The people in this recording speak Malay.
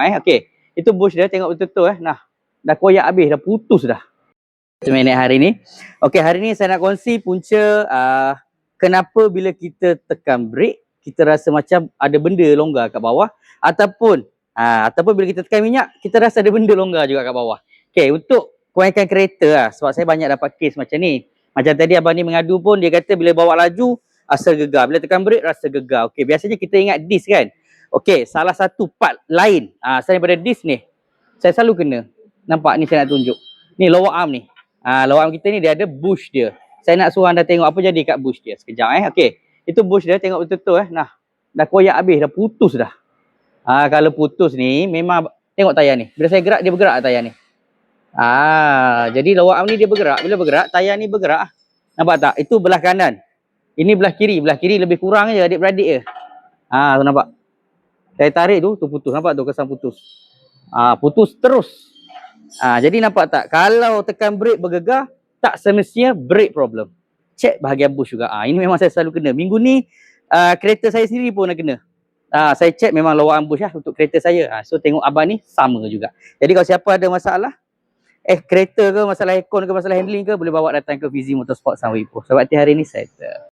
Okey. Itu bush dia, tengok betul-betul Nah, dah koyak habis, dah putus dah. Kita minit hari ni. Okey, hari ni saya nak kongsi punca kenapa bila kita tekan brake, kita rasa macam ada benda longgar kat bawah, ataupun bila kita tekan minyak, kita rasa ada benda longgar juga kat bawah. Okey, untuk kebanyakan kereta sebab saya banyak dapat kes macam ni. Macam tadi abang ni mengadu pun, dia kata bila bawa laju rasa gegar, bila tekan brake rasa gegar. Okey, biasanya kita ingat disk kan. Okey, salah satu part lain selain daripada disk ni, saya selalu kena. Nampak ni saya nak tunjuk. Ni lower arm ni. Lower arm kita ni dia ada bush dia. Saya nak suruh anda tengok apa jadi kat bush dia sekejap Okey. Itu bush dia, tengok betul-betul Nah, dah koyak habis, dah putus dah. Kalau putus ni memang tengok tayar ni. Bila saya gerak dia bergerak tayar ni. Jadi lower arm ni dia bergerak. Bila bergerak, tayar ni bergerak. Nampak tak? Itu belah kanan. Ini belah kiri. Belah kiri lebih kurang je adik-beradik je. Tu nampak. Saya tarik tu putus. Nampak tu kesan putus. Putus terus. Jadi nampak tak? Kalau tekan brake bergegar, tak semestinya brake problem. Cek bahagian bush juga. Ini memang saya selalu kena. Minggu ni kereta saya sendiri pun nak kena. Saya cek memang lower arm bush untuk kereta saya. So tengok abang ni sama juga. Jadi kalau siapa ada masalah kereta ke, masalah aircon ke, masalah handling ke, boleh bawa datang ke Fizi Motorsport Sunway Ipoh. Sebab hari ni settle.